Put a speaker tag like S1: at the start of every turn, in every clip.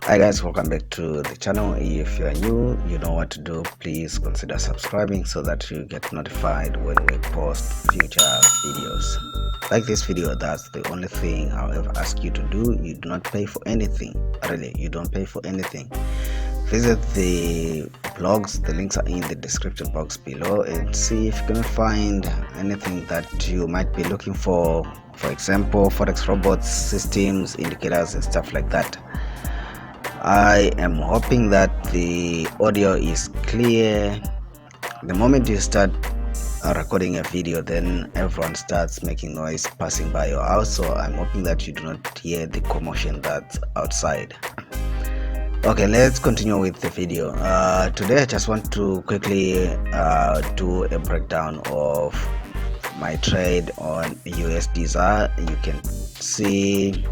S1: Hi guys, welcome back to the channel. If you are new, you know what to do. Please consider subscribing so that you get notified when we post future videos. Like this video, that's the only thing I'll ever ask you to do. You do not pay for anything. Really, you don't pay for anything. Visit the blogs, the links are in the description box below, and see if you cannot find anything that you might be looking for example, Forex robots, systems, indicators, and stuff like that. I am hoping that the audio is clear. The moment you start recording a video, then everyone starts making noise passing by your house, so I'm hoping that you do not hear the commotion that's outside. Okay, let's continue with the video. Today I just want to quickly do a breakdown of my trade on USDZAR. You can see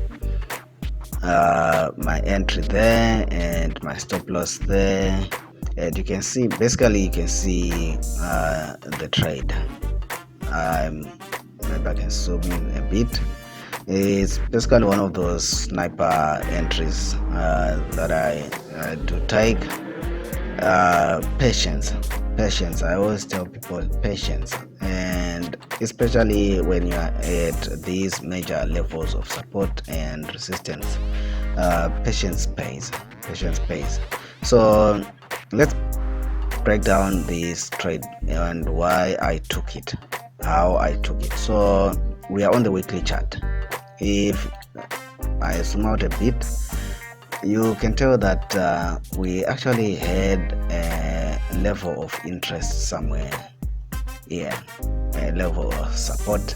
S1: my entry there and my stop loss there, and you can see basically the trade. Maybe I can zoom in a bit. It's basically one of those sniper entries that I do take. Patience. I always tell people patience, and especially when you are at these major levels of support and resistance, patience pays. So let's break down this trade and why I took it, how I took it. So we are on the weekly chart. If I zoom out a bit, you can tell that we actually had a level of interest somewhere here, a level of support,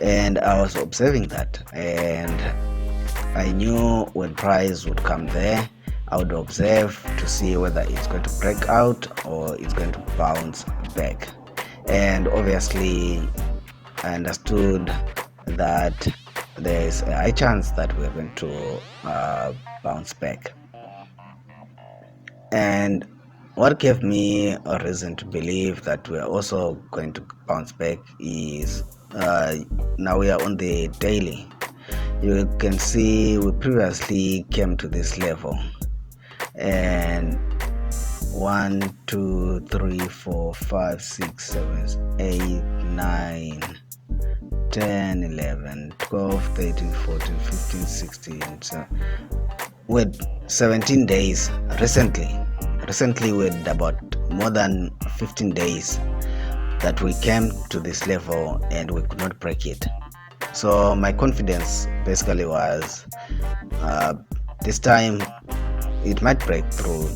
S1: and I was observing that, and I knew when price would come there, I would observe to see whether it's going to break out or it's going to bounce back. And obviously I understood that there is a high chance that we're going to bounce back. And what gave me a reason to believe that we're also going to bounce back is now we are on the daily. You can see we previously came to this level, and 1 2 3 4 5 6 7 8 9 10 11 12 13 14 15 16 so with 17 days recently with about more than 15 days that we came to this level and we could not break it. So my confidence basically was this time it might break through,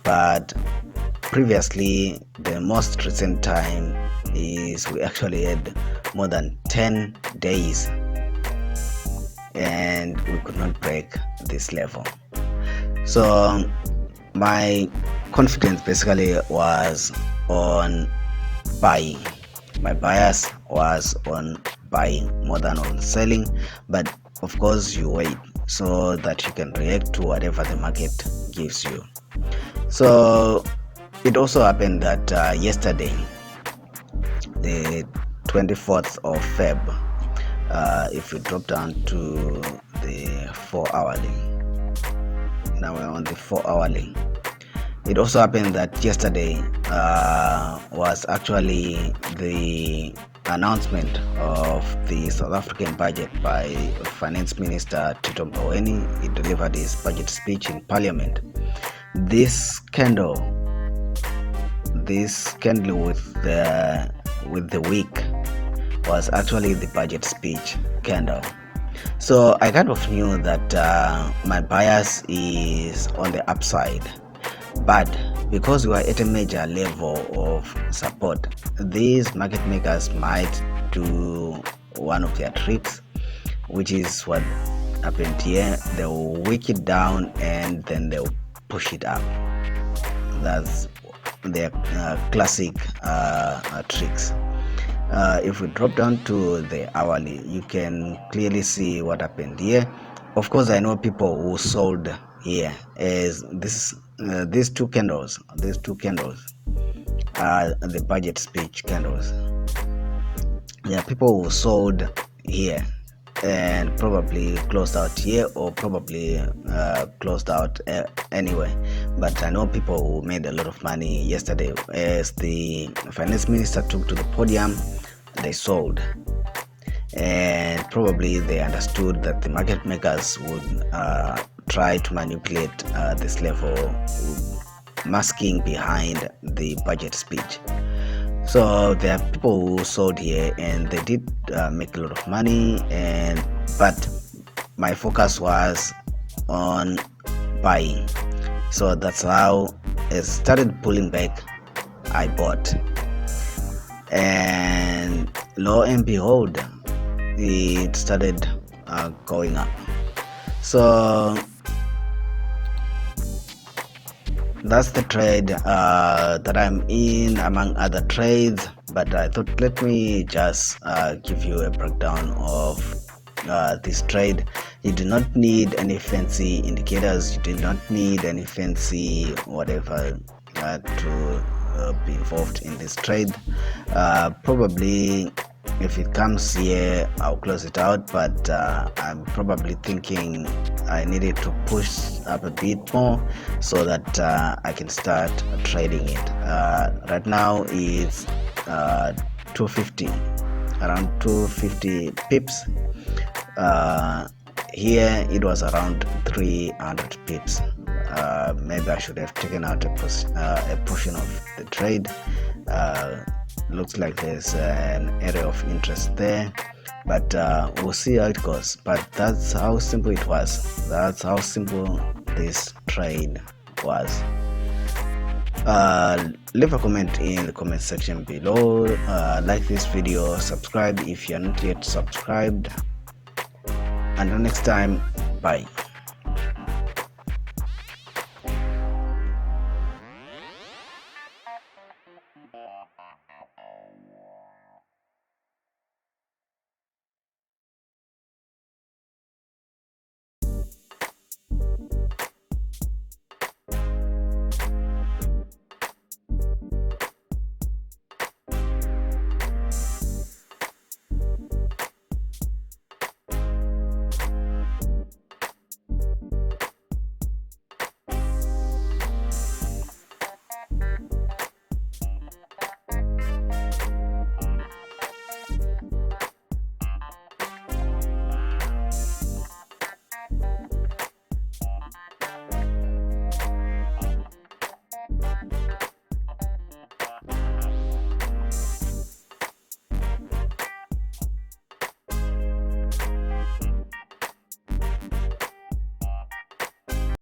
S1: but previously the most recent time is we actually had more than 10 days and we could not break this level. So my confidence basically was on buying. My bias was on buying more than on selling, but of course you wait so that you can react to whatever the market gives you. So it also happened that yesterday, the 24th of Feb, if we drop down to the 4-hourly, now we're on the 4-hourly. It also happened that yesterday was actually the announcement of the South African budget by Finance Minister Tito Mboweni. He delivered his budget speech in Parliament. This candle with the week was actually the budget speech candle. So I kind of knew that my bias is on the upside, but because we are at a major level of support, these market makers might do one of their tricks, which is what happened here. They'll wick it down and then they'll push it up. That's their classic tricks. If we drop down to the hourly, you can clearly see what happened here. Of course, I know people who sold here as these two candles are the budget speech candles. There are people who sold here and probably closed out here, or probably closed out anyway. But I know people who made a lot of money yesterday. As the finance minister took to the podium, they sold, and probably they understood that the market makers would try to manipulate this level, masking behind the budget speech. So there are people who sold here, and they did make a lot of money, but my focus was on buying. So that's how it started pulling back. I bought, and lo and behold, it started going up. So that's the trade that I'm in, among other trades. But I thought, let me just give you a breakdown of this trade. You do not need any fancy indicators, you do not need any fancy whatever to be involved in this trade. Probably if it comes here, I'll close it out, but I'm probably thinking I needed to push up a bit more so that I can start trading it. Right now it's 250, around 250 pips. Here it was around 300 pips. Maybe I should have taken out a portion of the trade. Looks like there's an area of interest there, but we'll see how it goes. But that's how simple it was. That's how simple this trade was. Leave a comment in the comment section below. Like this video, subscribe if you're not yet subscribed. Until next time, bye.